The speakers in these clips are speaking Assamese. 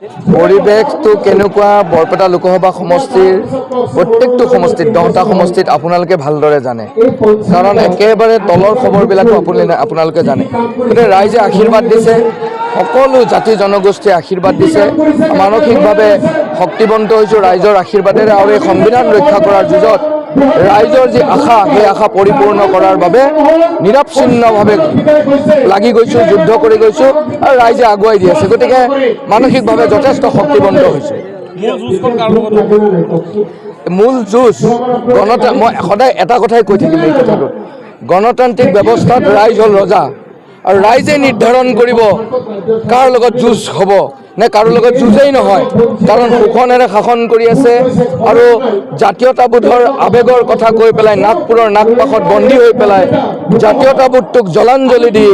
পৰিৱেশটো কেনেকুৱা বৰপেটা লোকসভা সমষ্টিৰ প্ৰত্যেকটো সমষ্টিত 10টা সমষ্টিত আপোনালোকে ভালদৰে জানে, কাৰণ একেবাৰে তলৰ খবৰবিলাকো আপোনালোকে জানে। গতিকে ৰাইজে আশীৰ্বাদ দিছে, সকলো জাতি জনগোষ্ঠীয়ে আশীৰ্বাদ দিছে, মানসিকভাৱে শক্তিবন্ত হৈছোঁ ৰাইজৰ আশীৰ্বাদেৰে। আৰু এই সংবিধান ৰক্ষা কৰাৰ যুঁজত ৰাইজৰ যি আশা, সেই আশা পৰিপূৰ্ণ কৰাৰ বাবে নিৰৱচ্ছিন্নভাৱে লাগি গৈছোঁ, যুদ্ধ কৰি গৈছোঁ আৰু ৰাইজে আগুৱাই দি আছে। গতিকে মানসিকভাৱে যথেষ্ট শক্তিবন্ত হৈছোঁ। মূল যুঁজ মই সদায় এটা কথাই কৈ থাকিম, এই কথাটোত গণতান্ত্ৰিক ব্যৱস্থাত ৰাইজ হ'ল ৰজা, আৰু ৰাইজে নিৰ্ধাৰণ কৰিব কাৰ লগত যুঁজ হ'ব নে কাৰো লগত যুঁজেই নহয়, কাৰণ শোষণেৰে শাসন কৰি আছে আৰু জাতীয়তাবোধৰ আৱেগৰ কথা কৈ পেলাই নাগপুৰৰ নাগপাশত বন্দী হৈ পেলাই জাতীয়তাবোধটোক জলাঞ্জলি দি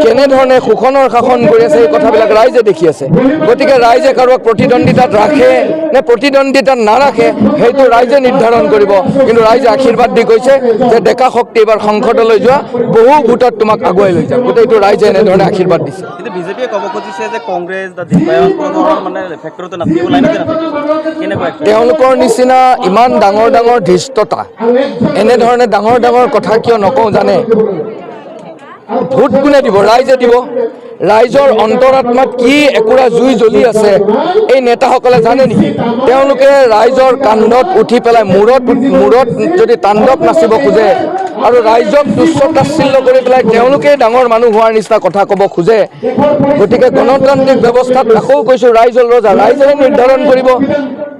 কেনেধৰণে শোষণৰ শাসন কৰি আছে এই কথাবিলাক ৰাইজে দেখি আছে। গতিকে ৰাইজে কাৰোবাক প্ৰতিদ্বন্দ্বিতাত ৰাখে নে প্ৰতিদ্বন্দ্বিতাত নাৰাখে সেইটো ৰাইজে নিৰ্ধাৰণ কৰিব। কিন্তু ৰাইজে আশীৰ্বাদ দি কৈছে যে ডেকা শক্তি এইবাৰ সংসদলৈ যোৱা, বহু ভোটত তোমাক আগুৱাই লৈ যাম। গতিকে এইটো ৰাইজে এনেধৰণে আশীৰ্বাদ দিছে। কিন্তু বিজেপিয়ে ক'ব খুজিছে যে কংগ্ৰেছ তেওঁলোকৰ নিচিনা ইমান ডাঙৰ ডাঙৰ ধৃষ্টতা, এনেধৰণে ডাঙৰ ডাঙৰ কথা কিয় নকওঁ জানে? ভোট কোনে দিব? ৰাইজে দিব। ৰাইজৰ অন্তৰাত্মাত কি একুৰা জুই জ্বলি আছে এই নেতাসকলে জানে নেকি? তেওঁলোকে ৰাইজৰ কান্ধত উঠি পেলাই মূৰত যদি তাণ্ডৱ নাচিব খোজে আৰু ৰাইজক তুচ্ছ তাচ্ছিল্য কৰি পেলাই তেওঁলোকেই ডাঙৰ মানুহ হোৱাৰ নিচিনা কথা ক'ব খোজে। গতিকে গণতান্ত্ৰিক ব্যৱস্থাত আকৌ কৈছোঁ ৰাইজ হ'ল ৰজা, ৰাইজেহে নিৰ্ধাৰণ কৰিব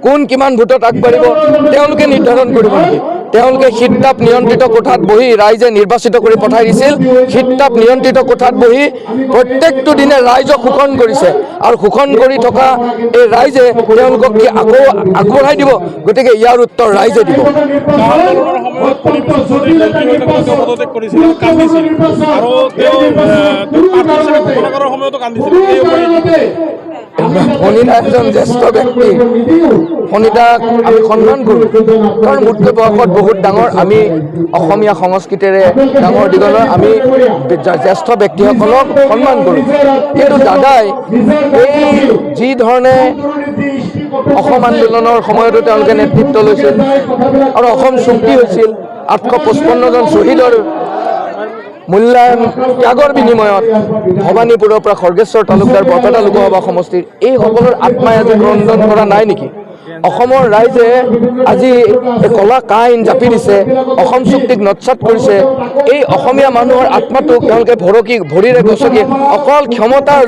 কোন কিমান ভোটত আগবাঢ়িব। তেওঁলোকে নিৰ্ধাৰণ কৰিব নেকি? তেওঁলোকে শীততাপ নিয়ন্ত্ৰিত কোঠাত বহি ৰাইজে নিৰ্বাচিত কৰি পঠাই দিছিল। শীততাপ নিয়ন্ত্ৰিত কোঠাত বহি প্ৰত্যেকটো দিনে ৰাইজক শোষণ কৰিছে, আৰু শোষণ কৰি থকা এই ৰাইজে তেওঁলোকক কি আকৌ আগবঢ়াই দিব? গতিকে ইয়াৰ উত্তৰ ৰাইজে দিব। ফণিতা এজন জ্যেষ্ঠ ব্যক্তি, ফণিতাক আমি সন্মান কৰোঁ, কাৰণ মোতকৈ বয়সত বহুত ডাঙৰ। আমি অসমীয়া সংস্কৃতিৰে ডাঙৰ দীঘলৰ, আমি জ্যেষ্ঠ ব্যক্তিসকলক সন্মান কৰোঁ। কিন্তু দাদাই এই যি ধৰণে অসম আন্দোলনৰ সময়তো তেওঁলোকে নেতৃত্ব লৈছিল আৰু অসম চুক্তি হৈছিল 855 জন শ্বহীদৰ মূল্যায়ন ত্যাগৰ বিনিময়ত ভৱানীপুৰৰ পৰা খৰ্গেশ্বৰ তালুকদাৰ বৰপেটা লোকসভা সমষ্টিৰ এই সকলৰ আত্মাই আজি ক্ৰন্দন কৰা নাই নেকি? অসমৰ ৰাইজে আজি কলা কাইন জাপি দিছে, অসম চুক্তিক নৎসাত কৰিছে। এই অসমীয়া মানুহৰ আত্মাটোক তেওঁলোকে ভৰিৰে গছকি অকল ক্ষমতাৰ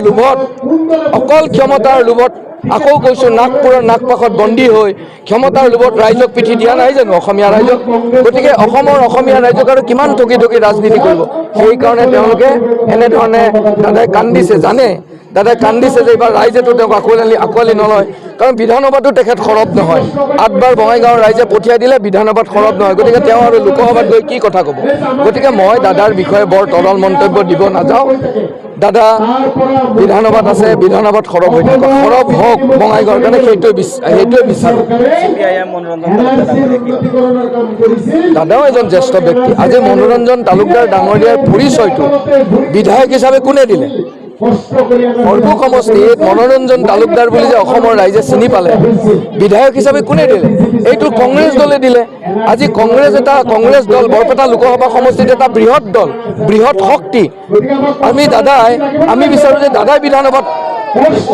লোভত আকৌ কৈছোঁ নাগপুৰৰ নাগপাশত বন্দী হৈ ক্ষমতাৰ লোভত ৰাইজক পিঠি দিয়া নাই জানো অসমীয়া ৰাইজক? গতিকে অসমীয়া ৰাইজক আৰু কিমান ঠগি ৰাজনীতি কৰিব? সেইকাৰণে তেওঁলোকে এনেধৰণে দাদাই কান্দিছে, জানে দাদাই কান্দিছে যে এইবাৰ ৰাইজেতো তেওঁক আঁকোৱালি নলয়, কাৰণ বিধানসভাতো তেখেত সৰব নহয়। 8বাৰ বঙাইগাঁৱৰ ৰাইজে পঠিয়াই দিলে, বিধানসভাত সৰব নহয়। গতিকে তেওঁ আৰু লোকসভাত গৈ কি কথা ক'ব? গতিকে মই দাদাৰ বিষয়ে বৰ তৰল মন্তব্য দিব নাযাওঁ। দাদা বিধানসভাত আছে, বিধানসভাত সৰব হৈ থাকক, সৰব হওক বঙাইগাঁৱৰ কাৰণে, সেইটোৱে বিচাৰোঁ। দাদাও এজন জ্যেষ্ঠ ব্যক্তি। আজি মনোৰঞ্জন তালুকদাৰ ডাঙৰীয়াৰ পৰিচয়টো বিধায়ক হিচাপে কোনে দিলে? সৰ্ব সমষ্টিত মনোৰঞ্জন তালুকদাৰ বুলি যে অসমৰ ৰাইজে চিনি পালে, বিধায়ক হিচাপে কোনে দিলে? এইটো কংগ্ৰেছ দলে দিলে। আজি কংগ্ৰেছ দল বৰপেটা লোকসভা সমষ্টিত এটা বৃহৎ দল, বৃহৎ শক্তি। আমি বিচাৰোঁ যে দাদাই বিধানসভাত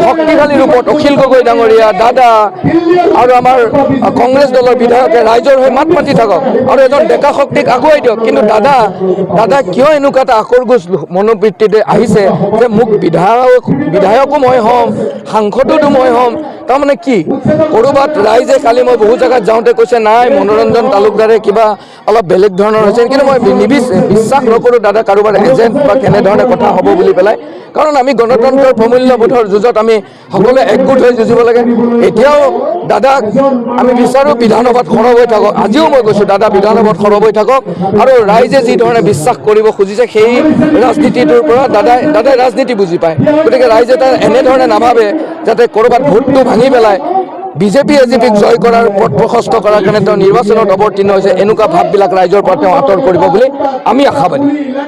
শক্তিশালী ৰূপত অখিল গগৈ ডাঙৰীয়া, দাদা আৰু আমাৰ কংগ্ৰেছ দলৰ বিধায়কে ৰাইজৰ হৈ মাত মাতি থাকক আৰু এজন ডেকা শক্তিক আগুৱাই দিয়ক। কিন্তু দাদা কিয় এনেকুৱা এটা আকৰগোজ মনোবৃত্তিতে আহিছে যে মোক বিধায়কো মই হ'ম, সাংসদো মই হ'ম? তাৰমানে কি? ক'ৰবাত ৰাইজে কালি মই বহু জেগাত যাওঁতে কৈছে নাই মনোৰঞ্জন তালুকদাৰে কিবা অলপ বেলেগ ধৰণৰ হৈছে, কিন্তু মই বিশ্বাস নকৰোঁ দাদা কাৰোবাৰ এজেণ্ট বা কেনেধৰণে কথা হ'ব বুলি পেলাই। কাৰণ আমি গণতন্ত্ৰৰ প্ৰমূল্যবোধৰ যুঁজত আমি সকলোৱে একগোট হৈ যুঁজিব লাগে। এতিয়াও দাদাক আমি বিচাৰোঁ বিধানসভাত সৰব হৈ থাকক। আজিও মই কৈছোঁ দাদা বিধানসভাত সৰব হৈ থাকক, আৰু ৰাইজে যি ধৰণে বিশ্বাস কৰিব খুজিছে সেই ৰাজনীতিটোৰ পৰা দাদাই ৰাজনীতি বুজি পায়। গতিকে ৰাইজে তাৰ এনেধৰণে নাভাবে যাতে ক'ৰবাত ভোটটো ভাঙি পেলাই বিজেপি এজেপিক জয় কৰাৰ পথ প্ৰশস্ত কৰাৰ কাৰণে তেওঁ নিৰ্বাচনত অৱতীৰ্ণ হৈছে, এনেকুৱা ভাৱবিলাক ৰাইজৰ পৰা তেওঁ আঁতৰ কৰিব বুলি আমি আশাবাদী।